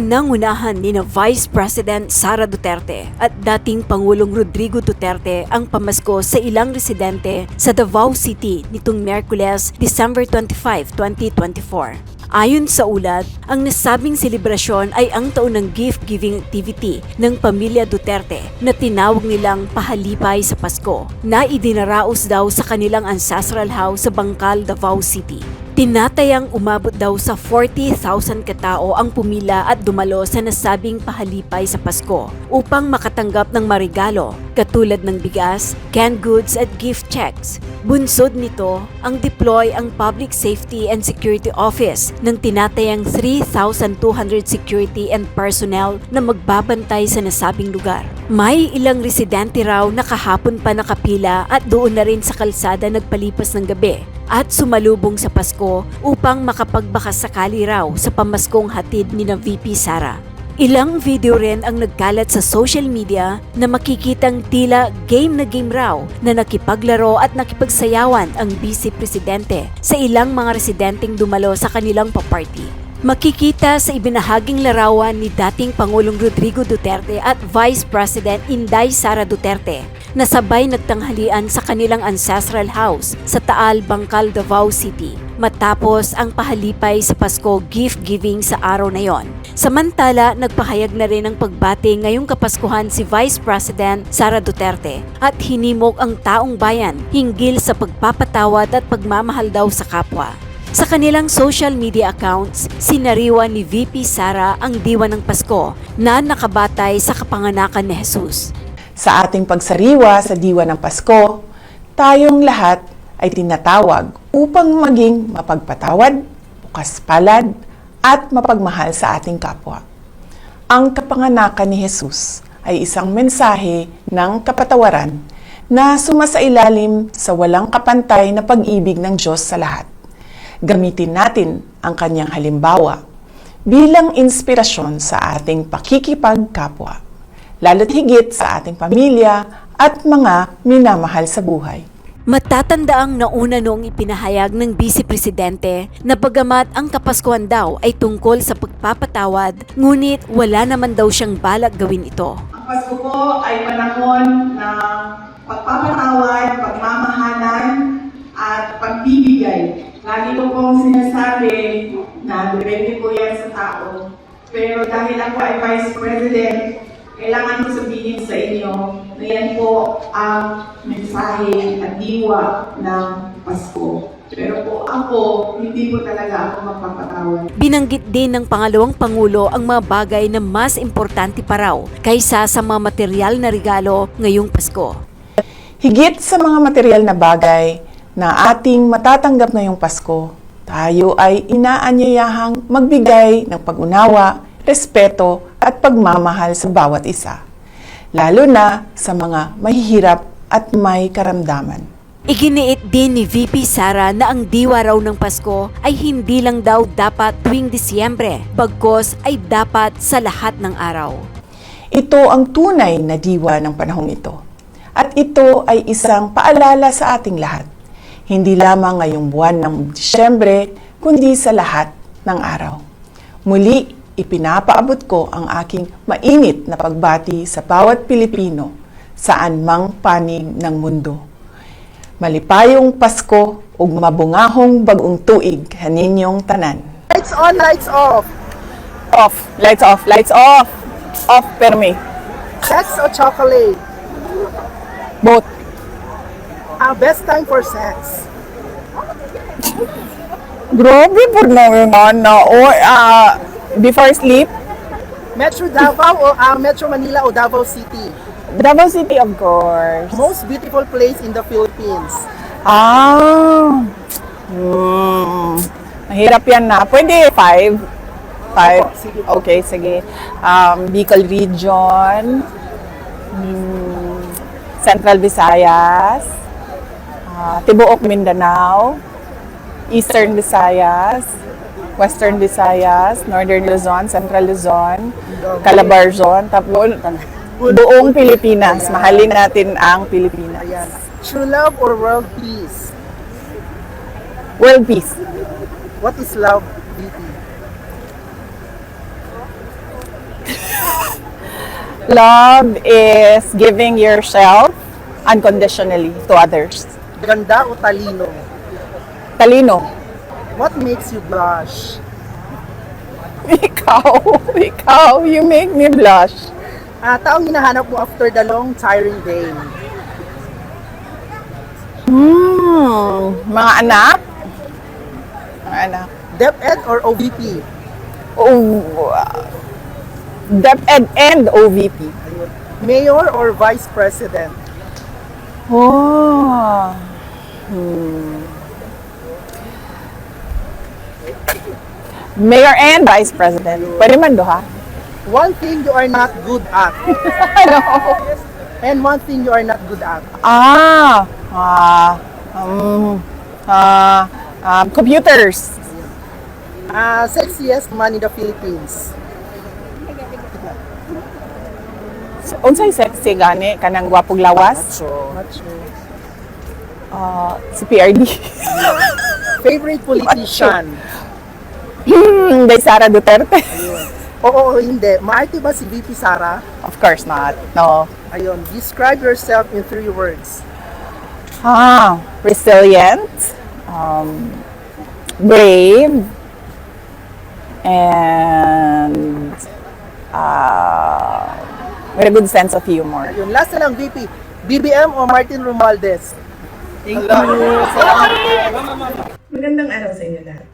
Pinangunahan ni na Vice President Sara Duterte at dating Pangulong Rodrigo Duterte ang pamasko sa ilang residente sa Davao City nitong Miyerkules, December 25, 2024. Ayon sa ulat, ang nasabing selebrasyon ay ang taunang gift-giving activity ng pamilya Duterte na tinawag nilang Pahalipay sa Pasko na idinaraos daw sa kanilang ancestral house sa Bangkal, Davao City. Tinatayang umabot daw sa 40,000 katao ang pumila at dumalo sa nasabing pahalipay sa Pasko upang makatanggap ng marigalo katulad ng bigas, canned goods at gift checks. Bunsod nito, ang deploy ang Public Safety and Security Office ng tinatayang 3,200 security and personnel na magbabantay sa nasabing lugar. May ilang residente raw na kahapon pa nakapila at doon na rin sa kalsada nagpalipas ng gabi at sumalubong sa Pasko upang makapagbakas sakali raw sa pamaskong hatid ni na VP Sara. Ilang video rin ang nagkalat sa social media na makikitang tila game na game raw na nakipaglaro at nakipagsayawan ang Vice Presidente sa ilang mga residenteng dumalo sa kanilang paparty. Makikita sa ibinahaging larawan ni dating Pangulong Rodrigo Duterte at Vice President Inday Sara Duterte na sabay nagtanghalian sa kanilang ancestral house sa Taal, Bangkal, Davao City matapos ang pahalipay sa Pasko gift-giving sa araw na yon. Samantala, nagpahayag na rin ng pagbati ngayong Kapaskuhan si Vice President Sara Duterte at hinimok ang taong bayan hinggil sa pagpapatawad at pagmamahal daw sa kapwa. Sa kanilang social media accounts, sinariwa ni VP Sara ang diwa ng Pasko na nakabatay sa kapanganakan ni Jesus. Sa ating pagsariwa sa diwa ng Pasko, tayong lahat ay tinatawag upang maging mapagpatawad, bukas palad, at mapagmahal sa ating kapwa. Ang kapanganakan ni Jesus ay isang mensahe ng kapatawaran na sumasailalim sa walang kapantay na pag-ibig ng Diyos sa lahat. Gamitin natin ang kanyang halimbawa bilang inspirasyon sa ating pakikipagkapwa, lalo't higit sa ating pamilya at mga minamahal sa buhay. Matatandaang nauna noong ipinahayag ng Vice Presidente na bagamat ang Kapaskuhan daw ay tungkol sa pagpapatawad, ngunit wala naman daw siyang balak gawin ito. Ang Pasko po ay panahon ng pagpapatawad, pagmamahalan at pagbibigay. Lagi ko pong sinasabi na depende po yan sa tao. Pero dahil ako ay Vice President, kailangan ko sabihin sa inyo na yan po ang mensahe at diwa ng Pasko. Pero po ako, hindi po talaga ako magpapatawad. Binanggit din ng pangalawang Pangulo ang mga bagay na mas importante pa raw kaysa sa mga material na regalo ngayong Pasko. Higit sa mga material na bagay na ating matatanggap ngayong Pasko, tayo ay inaanyayahang magbigay ng pag-unawa, respeto at pagmamahal sa bawat isa, lalo na sa mga mahihirap at may karamdaman. Iginiit din ni VP Sara na ang diwa raw ng Pasko ay hindi lang daw dapat tuwing Disyembre, bagkus ay dapat sa lahat ng araw. Ito ang tunay na diwa ng panahong ito. At ito ay isang paalala sa ating lahat, hindi lamang ngayong buwan ng Disyembre, kundi sa lahat ng araw. Muli, ipinapaabot ko ang aking mainit na pagbati sa bawat Pilipino saan mang panig ng mundo. Malipayong Pasko ug mabungahong bag-ong tuig kaninyong tanan. Lights on, lights off. Off, lights off, lights off. Off permi. Sex or chocolate? Both. Best time for sex. Grabe po naman na before sleep. Metro Davao o Metro Manila o Davao City? Davao City, of course. Most beautiful place in the Philippines? Mahirap yan na. Pwede 5. Sige. Okay, sige. Bicol Region, Central Visayas, Tibuok Mindanao, Eastern Visayas, Western Visayas, Northern Luzon, Central Luzon, Calabarzon, tapos buong Pilipinas. Mahalin natin ang Pilipinas. Ayan. True love or world peace? World peace. What is love, DT? Love is giving yourself unconditionally to others. Ganda o talino? Talino. What makes you blush? Ikaw, you make me blush. Taong hinahanap mo after the long, tiring day? Mga anak. Mga anak. DepEd or OVP? Oh, DepEd and OVP. Mayor or Vice President? Oh. Mayor and Vice President. Pwede man doha. One thing you are not good at. Ano? And one thing you are not good at. Computers. Sexiest man in the Philippines? Unsay sexy gani kanang gwapong lawas? Macho. Si PRD. Favorite politician? Day Sara Duterte. Oo, hindi. Maarte ba si VP Sara? Of course not. No. Ayun. Describe yourself in 3 words. Resilient, brave, and with a good sense of humor. Ayun. Last na lang, VP. BBM o Martin Romualdez? Thank you. Magandang araw sa inyo lahat.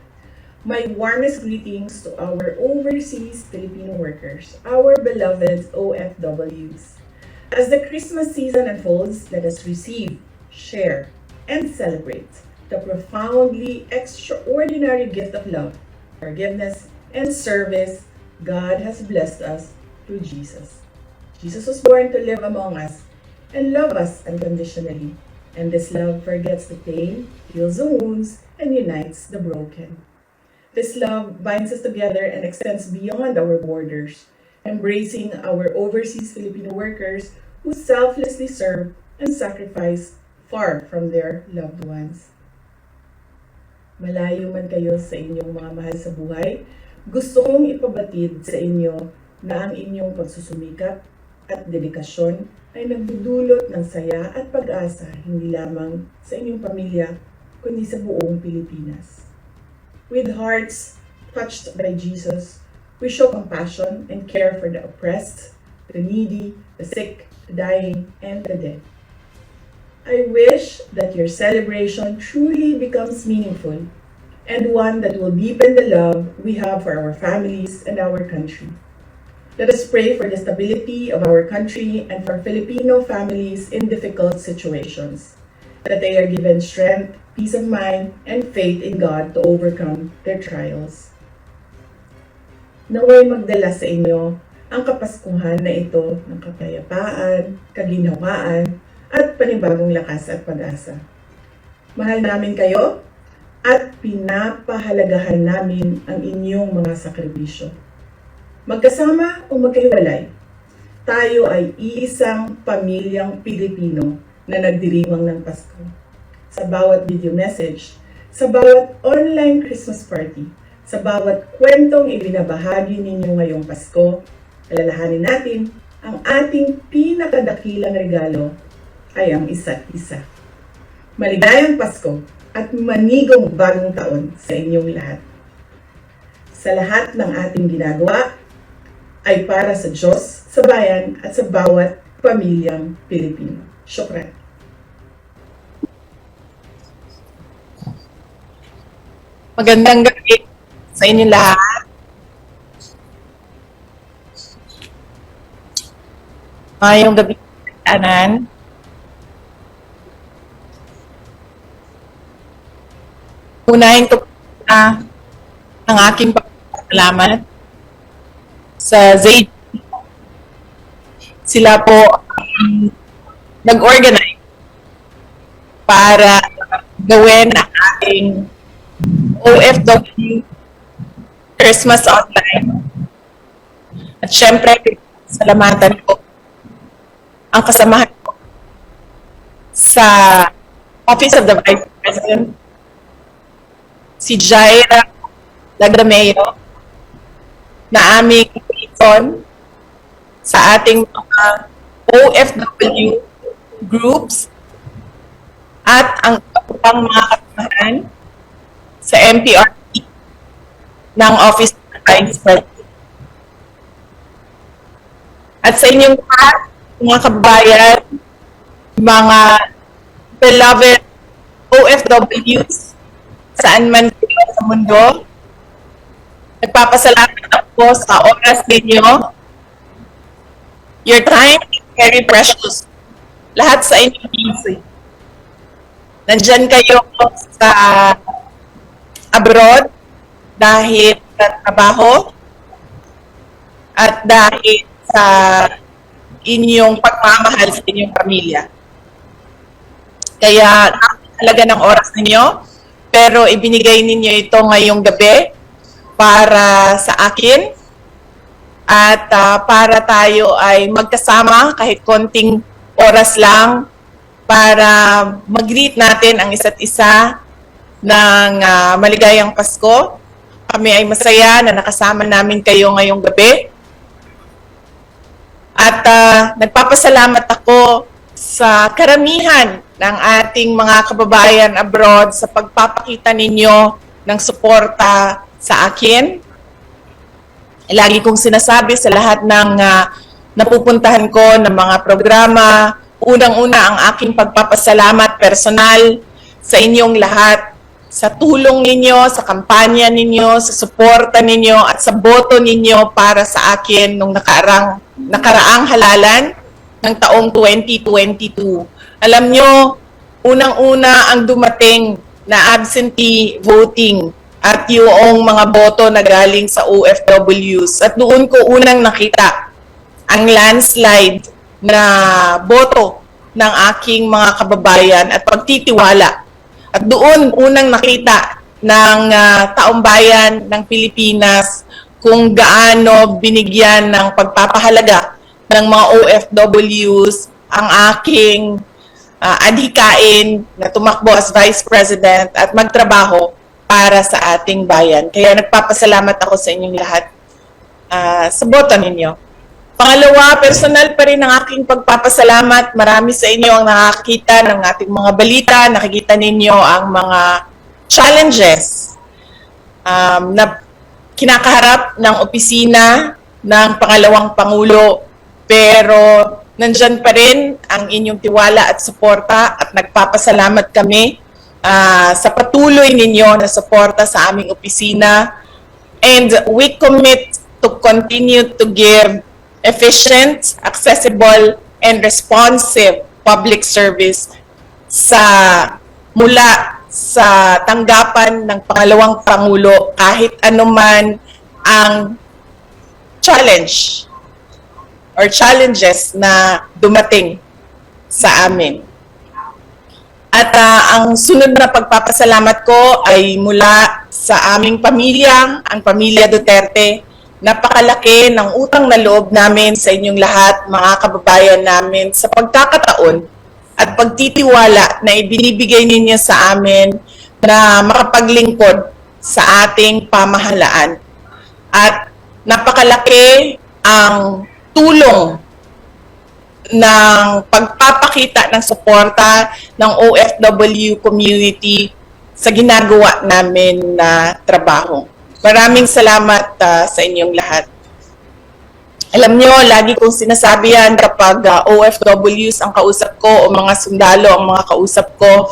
My warmest greetings to our overseas Filipino workers, our beloved OFWs. As the Christmas season unfolds, let us receive, share, and celebrate the profoundly extraordinary gift of love, forgiveness, and service God has blessed us through Jesus. Jesus was born to live among us and love us unconditionally. And this love forgets the pain, heals the wounds, and unites the broken. This love binds us together and extends beyond our borders, embracing our overseas Filipino workers who selflessly serve and sacrifice far from their loved ones. Malayo man kayo sa inyong mga mahal sa buhay, gusto kong ipabatid sa inyo na ang inyong pagsusumikap at dedikasyon ay nagdudulot ng saya at pag-asa hindi lamang sa inyong pamilya, kundi sa buong Pilipinas. With hearts touched by Jesus, we show compassion and care for the oppressed, the needy, the sick, the dying, and the dead. I wish that your celebration truly becomes meaningful and one that will deepen the love we have for our families and our country. Let us pray for the stability of our country and for Filipino families in difficult situations, that they are given strength, peace of mind, and faith in God to overcome their trials. Naway magdala sa inyo ang kapaskuhan na ito ng kapayapaan, kaginhawaan, at panibagong lakas at pag-asa. Mahal namin kayo at pinapahalagahan namin ang inyong mga sakripisyo. Magkasama o magkahiwalay, tayo ay iisang pamilyang Pilipino na nagdiriwang ng Pasko. Sa bawat video message, sa bawat online Christmas party, sa bawat kwentong ibinabahagi ninyo ngayong Pasko, alalahanin natin ang ating pinakadakilang regalo ay ang isa't isa. Maligayang Pasko at manigong bagong taon sa inyong lahat. Sa lahat ng ating ginagawa ay para sa Diyos, sa bayan at sa bawat pamilyang Pilipino. Syukran. Magandang gabi sa inyo lahat. Mayong gabi kanan. Unahin ko ang aking pagpapalamat sa ZAID. Sila po nag-organize para gawin ang ating OFW Christmas online. At syempre, salamatan ko ang kasamahan ko sa Office of the Vice President, si Jaira Lagrameo, na aming liaison sa ating mga OFW groups at ang pang mga kasamahan sa MPRT ng Office of Vice President. At sa inyong lahat, mga kababayan, mga beloved OFWs, saan man kayo sa mundo, nagpapasalamat ako sa oras ninyo. Your time is very precious. Lahat sa inyo busy. Nandyan kayo sa abroad dahil sa trabaho at dahil sa inyong pagmamahal sa inyong pamilya. Kaya halaga ng oras ninyo, pero ibinigay ninyo ito ngayong gabi para sa akin at para tayo ay magkasama kahit konting oras lang para mag-greet natin ang isa't isa ng maligayang Pasko. Kami ay masaya na nakasama namin kayo ngayong gabi. At nagpapasalamat ako sa karamihan ng ating mga kababayan abroad sa pagpapakita ninyo ng suporta sa akin. Lagi kong sinasabi sa lahat ng napupuntahan ko ng mga programa, unang-una ang aking pagpapasalamat personal sa inyong lahat, sa tulong ninyo, sa kampanya ninyo, sa suporta ninyo at sa boto ninyo para sa akin nung nakaraang halalan ng taong 2022. Alam nyo, unang-una ang dumating na absentee voting at yung mga boto na galing sa OFWs. At doon ko unang nakita ang landslide na boto ng aking mga kababayan at pagtitiwala. At doon unang nakita ng taong bayan ng Pilipinas kung gaano binigyan ng pagpapahalaga ng mga OFWs ang aking adhikain na tumakbo as Vice President at magtrabaho para sa ating bayan. Kaya nagpapasalamat ako sa inyong lahat sa boto ninyo. Pangalawa, personal pa rin ang aking pagpapasalamat. Marami sa inyo ang nakakita ng ating mga balita. Nakikita ninyo ang mga challenges na kinakaharap ng opisina ng pangalawang Pangulo. Pero nandyan pa rin ang inyong tiwala at suporta at nagpapasalamat kami sa patuloy ninyo na suporta sa aming opisina. And we commit to continue to give efficient, accessible, and responsive public service mula sa tanggapan ng pangalawang Pangulo kahit anuman ang challenge or challenges na dumating sa amin. At ang sunod na pagpapasalamat ko ay mula sa aming pamilya, ang pamilya Duterte. Napakalaki ng utang na loob namin sa inyong lahat, mga kababayan namin, sa pagkakataon at pagtitiwala na ibinibigay ninyo sa amin na makapaglingkod sa ating pamahalaan. At napakalaki ang tulong ng pagpapakita ng suporta ng OFW community sa ginagawa namin na trabaho. Maraming salamat sa inyong lahat. Alam nyo, lagi kong sinasabi yan kapag OFWs ang kausap ko o mga sundalo ang mga kausap ko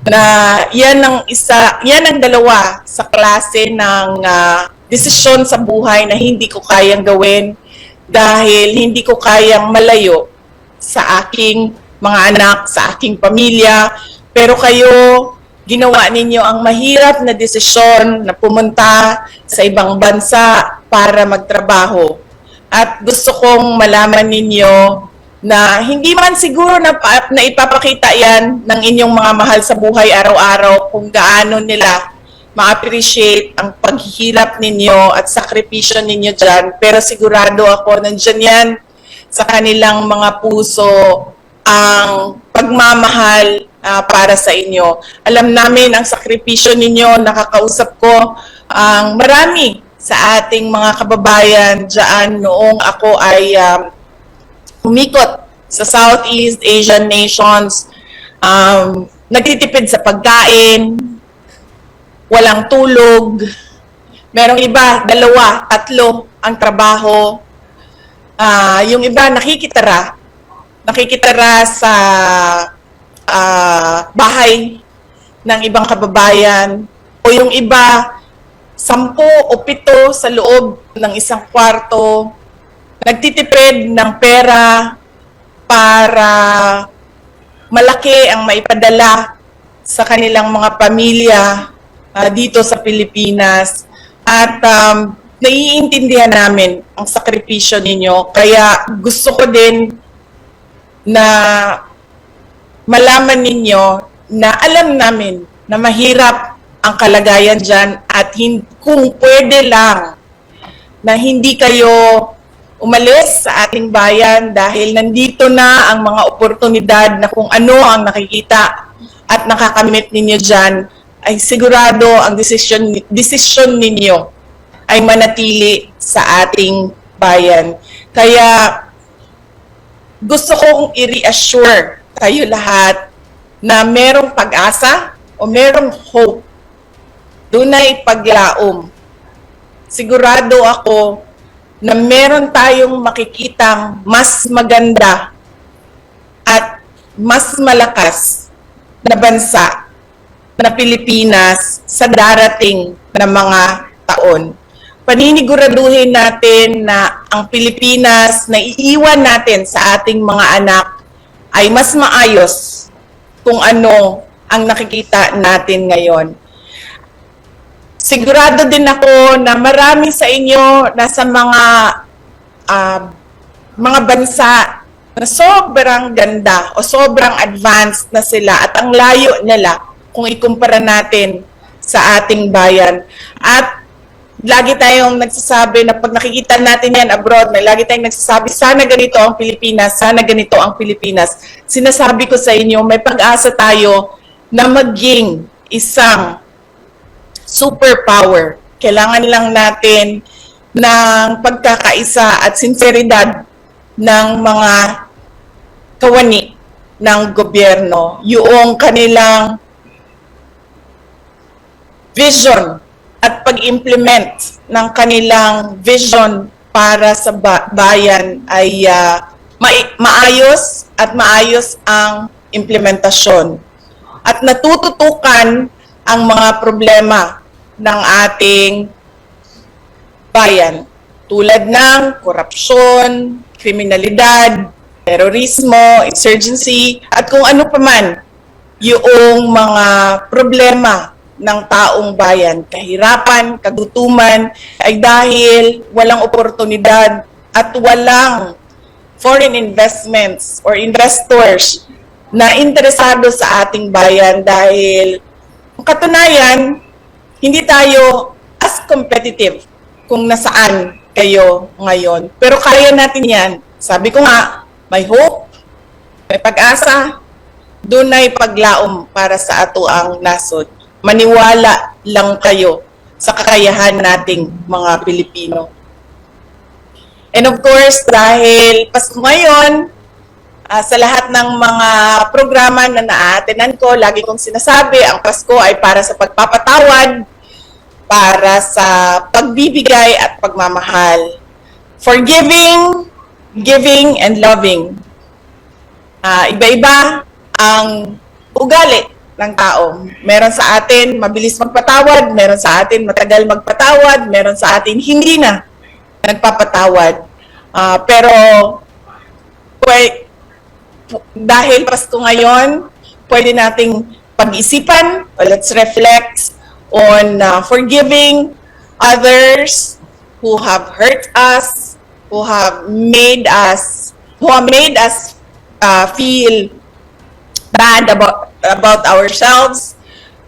na yan ang dalawa sa klase ng desisyon sa buhay na hindi ko kayang gawin dahil hindi ko kayang malayo sa aking mga anak, sa aking pamilya. Pero kayo, ginawa ninyo ang mahirap na desisyon na pumunta sa ibang bansa para magtrabaho. At gusto kong malaman ninyo na hindi man siguro na ipapakita yan ng inyong mga mahal sa buhay araw-araw kung gaano nila ma-appreciate ang paghihirap ninyo at sakripisyo ninyo dyan. Pero sigurado ako nandyan yan sa kanilang mga puso ang pagmamahal para sa inyo. Alam namin ang sakripisyo ninyo, nakakausap ko ang marami sa ating mga kababayan dyan noong ako ay umikot sa Southeast Asian nations, nagtitipid sa pagkain, walang tulog, merong iba, 2, 3 ang trabaho, yung iba nakikitira sa bahay ng ibang kababayan, o yung iba 10 o 7 sa loob ng isang kwarto, nagtitipid ng pera para malaki ang maipadala sa kanilang mga pamilya dito sa Pilipinas. At naiintindihan namin ang sakripisyo ninyo. Kaya gusto ko din na malaman ninyo na alam namin na mahirap ang kalagayan dyan at kung pwede lang na hindi kayo umalis sa ating bayan dahil nandito na ang mga oportunidad na kung ano ang nakikita at nakakamit ninyo dyan, ay sigurado ang desisyon ninyo ay manatili sa ating bayan. Kaya gusto kong i-reassure kayo lahat na merong pag-asa o merong hope. Dunay paglaom. Sigurado ako na meron tayong makikitang mas maganda at mas malakas na bansa na Pilipinas sa darating na mga taon. Paniniguraduhin natin na ang Pilipinas na iiwan natin sa ating mga anak ay mas maayos kung ano ang nakikita natin ngayon. Sigurado din ako na marami sa inyo nasa mga bansa na sobrang ganda o sobrang advanced na sila at ang layo nila kung ikumpara natin sa ating bayan. At lagi tayong nagsasabi na pag nakikita natin yan abroad, may lagi tayong nagsasabi, sana ganito ang Pilipinas, sana ganito ang Pilipinas. Sinasabi ko sa inyo, may pag-asa tayo na maging isang superpower. Kailangan lang natin ng pagkakaisa at sinseridad ng mga kawani ng gobyerno. Yung kanilang vision at pag-implement ng kanilang vision para sa bayan ay maayos at maayos ang implementasyon. At natututukan ang mga problema ng ating bayan tulad ng korupsyon, kriminalidad, terorismo, insurgency, at kung ano pa man yung mga problema ng taong bayan. Kahirapan, kagutuman ay dahil walang oportunidad at walang foreign investments or investors na interesado sa ating bayan dahil katunayan, hindi tayo as competitive kung nasaan kayo ngayon. Pero kaya natin yan. Sabi ko nga, may hope, may pag-asa, doon ay paglaom para sa ato ang nasod. Maniwala lang kayo sa kakayahan nating mga Pilipino. And of course, dahil Pasko ngayon, sa lahat ng mga programa na na-attenan ko, lagi kong sinasabi, ang Pasko ay para sa pagpapatawad, para sa pagbibigay at pagmamahal. Forgiving, giving, and loving. Iba-iba ang ugali ng tao. Meron sa atin mabilis magpatawad, meron sa atin matagal magpatawad, meron sa atin hindi na nagpapatawad. Pero dahil Pasko ngayon, pwede nating pag-isipan, let's reflect on forgiving others who have hurt us, who have made us feel bad about ourselves,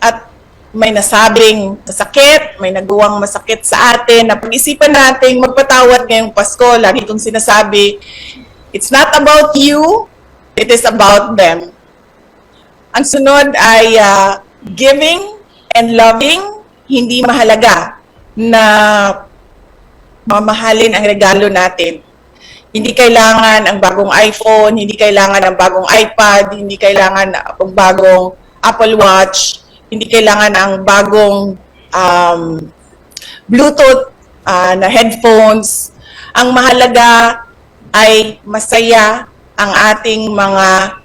at may nasabing masakit, may nagawang masakit sa atin, na pag-isipan natin magpatawad ngayong Pasko. Lagi kong sinasabi, it's not about you, it is about them. Ang sunod ay giving and loving. Hindi mahalaga na mamahalin ang regalo natin. Hindi kailangan ang bagong iPhone, hindi kailangan ang bagong iPad, hindi kailangan ang bagong Apple Watch, hindi kailangan ang bagong Bluetooth na headphones. Ang mahalaga ay masaya ang ating mga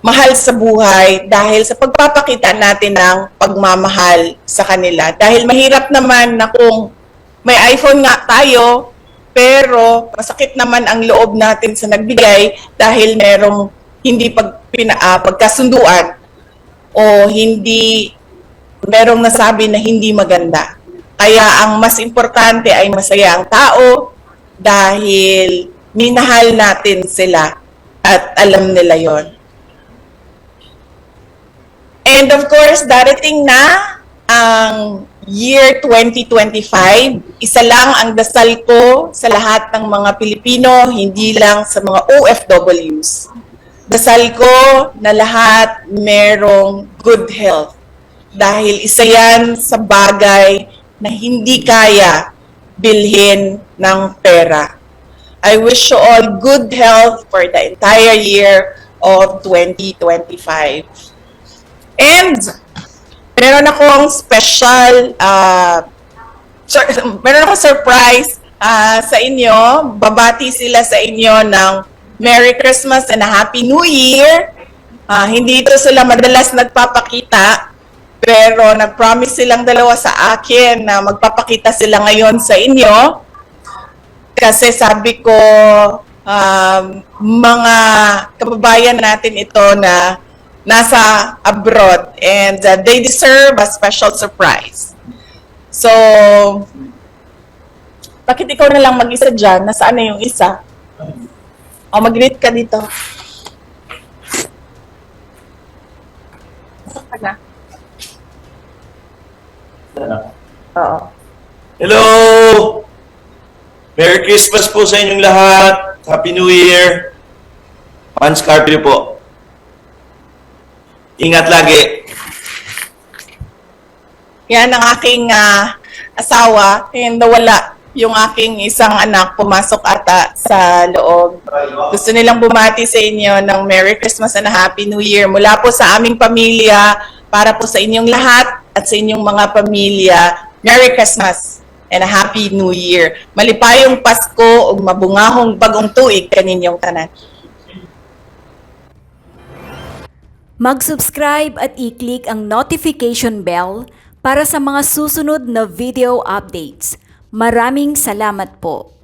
mahal sa buhay dahil sa pagpapakita natin ng pagmamahal sa kanila. Dahil mahirap naman na kung may iPhone nga tayo, pero masakit naman ang loob natin sa nagbigay dahil merong hindi pagkasunduan o hindi merong nasabi na hindi maganda. Kaya ang mas importante ay masaya ang tao dahil minahal natin sila at alam nila yon. And of course, darating na ang year 2025. Isa lang ang dasal ko sa lahat ng mga Pilipino, hindi lang sa mga OFWs. Dasal ko na lahat merong good health. Dahil isa yan sa bagay na hindi kaya bilhin ng pera. I wish you all good health for the entire year of 2025. And meron akong special, meron akong surprise sa inyo. Babati sila sa inyo ng Merry Christmas and a Happy New Year. Hindi ito sila madalas nagpapakita, pero nag-promise silang dalawa sa akin na magpapakita sila ngayon sa inyo. Kasi sabi ko, mga kababayan natin ito na nasa abroad and they deserve a special surprise. So, bakit ikaw na lang mag-isa dyan? Nasaan na yung isa? O, mag-greet ka dito. Nasaan ka na? Oo. Hello! Merry Christmas po sa inyong lahat. Happy New Year. Juan Scarpio po. Ingat lagi. Yan ang aking asawa. And nawala yung aking isang anak, pumasok ata sa loob. Gusto nilang bumati sa inyo ng Merry Christmas and a Happy New Year. Mula po sa aming pamilya, para po sa inyong lahat at sa inyong mga pamilya, Merry Christmas and a Happy New Year. Malipayong Pasko ug mabungahong bagong tuig kaninyong tanan. Mag-subscribe at i-click ang notification bell para sa mga susunod na video updates. Maraming salamat po.